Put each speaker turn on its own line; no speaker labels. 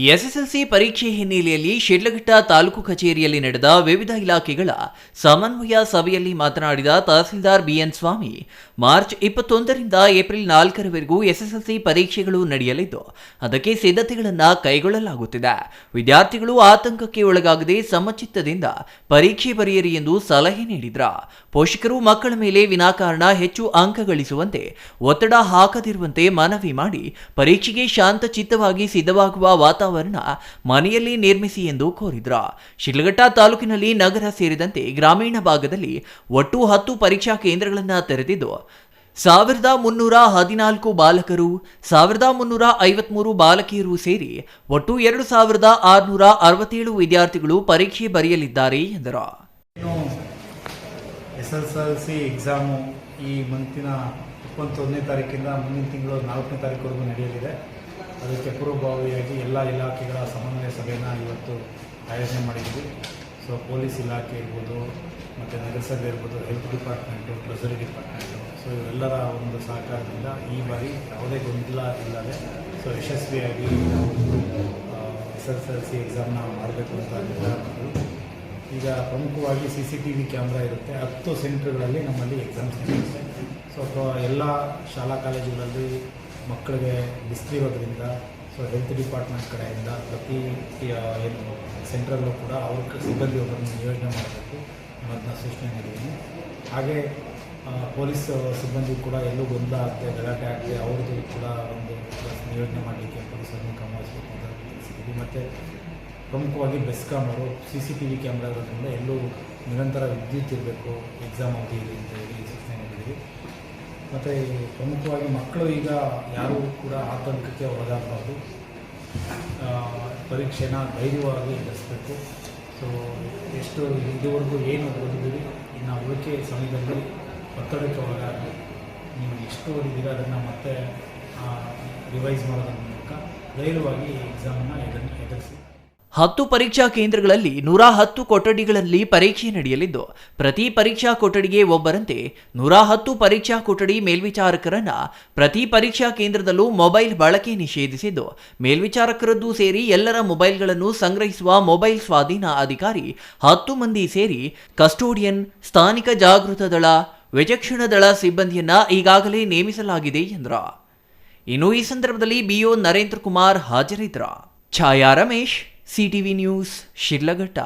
SSLC ಪರೀಕ್ಷೆ ಹಿನ್ನೆಲೆಯಲ್ಲಿ ಶಿಡ್ಲಘಟ್ಟ ತಾಲೂಕು ಕಚೇರಿಯಲ್ಲಿ ನಡೆದ ವಿವಿಧ ಇಲಾಖೆಗಳ ಸಮನ್ವಯ ಸಭೆಯಲ್ಲಿ ಮಾತನಾಡಿದ ತಹಸೀಲ್ದಾರ್ ಬಿಎನ್ ಸ್ವಾಮಿ, ಮಾರ್ಚ್ 21ರಿಂದ ಏಪ್ರಿಲ್ 4ರವರೆಗೂ ಎಸ್ಎಸ್ಎಲ್ಸಿ ಪರೀಕ್ಷೆಗಳು ನಡೆಯಲಿದ್ದು ಅದಕ್ಕೆ ಸಿದ್ಧತೆಗಳನ್ನು ಕೈಗೊಳ್ಳಲಾಗುತ್ತಿದೆ. ವಿದ್ಯಾರ್ಥಿಗಳು ಆತಂಕಕ್ಕೆ ಒಳಗಾಗದೆ ಸಮಚಿತ್ತದಿಂದ ಪರೀಕ್ಷೆ ಬರೆಯಿರಿ ಎಂದು ಸಲಹೆ ನೀಡಿದರು. ಪೋಷಕರು ಮಕ್ಕಳ ಮೇಲೆ ವಿನಾಕಾರಣ ಹೆಚ್ಚು ಅಂಕ ಗಳಿಸುವಂತೆ ಒತ್ತಡ ಹಾಕದಿರುವಂತೆ ಮನವಿ ಮಾಡಿ ಪರೀಕ್ಷೆಗೆ ಶಾಂತಚಿತ್ತವಾಗಿ ಸಿದ್ಧವಾಗುವ ವಾತಾವರಣ ಮನೆಯಲ್ಲಿ ನಿರ್ಮಿಸಿ ಎಂದು ಕೋರಿದ್ರು. ಶಿಡ್ಲಘಟ್ಟ ತಾಲೂಕಿನಲ್ಲಿ ನಗರ ಸೇರಿದಂತೆ ಗ್ರಾಮೀಣ ಭಾಗದಲ್ಲಿ ಒಟ್ಟು 10 ಪರೀಕ್ಷಾ ಕೇಂದ್ರಗಳನ್ನು ತೆರೆದಿದ್ದು 1314 ಬಾಲಕರು, 1353 ಬಾಲಕಿಯರು ಸೇರಿ ಒಟ್ಟು 2667 ವಿದ್ಯಾರ್ಥಿಗಳು ಪರೀಕ್ಷೆ ಬರೆಯಲಿದ್ದಾರೆ ಎಂದರು.
ಎಸ್ಎಸ್ಎಲ್ಸಿ ಎಕ್ಸಾಮು ಈ ಮಂತಿನ 21ನೇ ತಾರೀಕಿಂದ ಮುಂದಿನ ತಿಂಗಳು 4ನೇ ತಾರೀಕುವರೆಗೂ ನಡೆಯಲಿದೆ. ಅದಕ್ಕೆ ಪೂರ್ವಭಾವಿಯಾಗಿ ಎಲ್ಲ ಇಲಾಖೆಗಳ ಸಮನ್ವಯ ಸಭೆಯನ್ನು ಇವತ್ತು ಆಯೋಜನೆ ಮಾಡಿದ್ದೀವಿ. ಸೊ ಪೊಲೀಸ್ ಇಲಾಖೆ ಇರ್ಬೋದು, ಮತ್ತು ನಗರಸಭೆ ಇರ್ಬೋದು, health department, treasury department, so ಇವರೆಲ್ಲರ ಒಂದು ಸಹಕಾರದಿಂದ ಈ ಬಾರಿ ಯಾವುದೇ ಗೊಂದಲ ಇಲ್ಲದೆ ಯಶಸ್ವಿಯಾಗಿ ನಾವು ಎಸ್ಎಸ್ಎಲ್ಸಿ ಎಕ್ಸಾಮ್ನ ಮಾಡಬೇಕು ಅಂತ ನಿರ್ಧಾರ ಮಾಡಿದ್ವಿ. ಈಗ ಪ್ರಮುಖವಾಗಿ CCTV ಕ್ಯಾಮ್ರಾ ಇರುತ್ತೆ. 10 ಸೆಂಟ್ರ್ಗಳಲ್ಲಿ ನಮ್ಮಲ್ಲಿ ಎಕ್ಸಾಮ್ಸ್ ನಡೆಯುತ್ತೆ. ಸೊ ಎಲ್ಲ ಶಾಲಾ ಕಾಲೇಜುಗಳಲ್ಲಿ ಮಕ್ಕಳಿಗೆ ಬಿಸಿಲಿರೋದ್ರಿಂದ ಹೆಲ್ತ್ ಡಿಪಾರ್ಟ್ಮೆಂಟ್ ಕಡೆಯಿಂದ ಪ್ರತಿ ಏನು ಸೆಂಟ್ರಲ್ಲೂ ಕೂಡ ಅವ್ರ ಸಿಬ್ಬಂದಿ ಒಬ್ಬರನ್ನು ನಿಯೋಜನೆ ಮಾಡಬೇಕು ಅನ್ನೋದನ್ನ ಸೂಚನೆ ನೀಡಿದ್ದೀನಿ. ಹಾಗೆ ಪೊಲೀಸ್ ಸಿಬ್ಬಂದಿ ಕೂಡ ಎಲ್ಲೂ ಗೊಂದಲ ಆಗದೆ, ಗಲಾಟೆ ಆಗದೆ ಅವ್ರದ್ದು ಕೂಡ ಒಂದು ನಿಯೋಜನೆ ಮಾಡಲಿಕ್ಕೆ ಪೊಲೀಸರನ್ನು ಗಮನಿಸಬೇಕು ಅಂತ ತಿಳಿಸಿದ್ದೀವಿ. ಮತ್ತು ಪ್ರಮುಖವಾಗಿ ಬೆಸ್ಕಾಮ್ ಅವರು CCTV ಕ್ಯಾಮ್ರಾ ಇರೋದ್ರಿಂದ ಎಲ್ಲೂ ನಿರಂತರ ವಿದ್ಯುತ್ ಇರಬೇಕು ಎಕ್ಸಾಮ್ ಅವಧಿಯಲ್ಲಿ ಅಂತ ಹೇಳಿ ಸೂಚನೆ ನೀಡಿದ್ದೀವಿ. ಮತ್ತು ಪ್ರಮುಖವಾಗಿ ಮಕ್ಕಳು ಈಗ ಯಾರೂ ಕೂಡ ಆತಂಕಕ್ಕೆ ಒಳಗಾಗಬಾರ್ದು, ಪರೀಕ್ಷೆನ ಧೈರ್ಯವಾಗಿ ಎದುರಿಸಬೇಕು. ಸೊ ಎಷ್ಟು ಇದುವರೆಗೂ ಏನು ಓದಿದ್ದೀರಿ, ಇನ್ನು ಉಳಿಕೆ ಸಮಯದಲ್ಲಿ ಒತ್ತಡಕ್ಕೆ ಒಳಗಾಗಿ ನೀವು ಎಷ್ಟು ಓದಿದ್ದೀರ ಅದನ್ನು ಮತ್ತೆ ರಿವೈಸ್ ಮಾಡೋದ್ರ ಮೂಲಕ ಧೈರ್ಯವಾಗಿ ಎಕ್ಸಾಮನ್ನು ಎದುರಿಸಿ.
10 ಪರೀಕ್ಷಾ ಕೇಂದ್ರಗಳಲ್ಲಿ 110 ಕೊಠಡಿಗಳಲ್ಲಿ ಪರೀಕ್ಷೆ ನಡೆಯಲಿದ್ದು ಪ್ರತಿ ಪರೀಕ್ಷಾ ಕೊಠಡಿಗೆ ಒಬ್ಬರಂತೆ 110 ಪರೀಕ್ಷಾ ಕೊಠಡಿ ಮೇಲ್ವಿಚಾರಕರನ್ನ ಪ್ರತಿ ಪರೀಕ್ಷಾ ಕೇಂದ್ರದಲ್ಲೂ ಮೊಬೈಲ್ ಬಳಕೆ ನಿಷೇಧಿಸಿದ್ದು ಮೇಲ್ವಿಚಾರಕರದ್ದು ಸೇರಿ ಎಲ್ಲರ ಮೊಬೈಲ್ಗಳನ್ನು ಸಂಗ್ರಹಿಸುವ ಮೊಬೈಲ್ ಸ್ವಾಧೀನ ಅಧಿಕಾರಿ 10 ಮಂದಿ ಸೇರಿ ಕಸ್ಟೋಡಿಯನ್, ಸ್ಥಾನಿಕ ಜಾಗೃತ ದಳ, ವಿಚಕ್ಷಣ ದಳ ಸಿಬ್ಬಂದಿಯನ್ನ ಈಗಾಗಲೇ ನೇಮಿಸಲಾಗಿದೆ ಎಂದರು. ಇನ್ನು ಈ ಸಂದರ್ಭದಲ್ಲಿ BO ನರೇಂದ್ರ ಕುಮಾರ್ ಹಾಜರಿದ್ದರು. ಛಾಯಾ ರಮೇಶ್, CTV ನ್ಯೂಸ್, ಶಿಡ್ಲಘಟ್ಟ.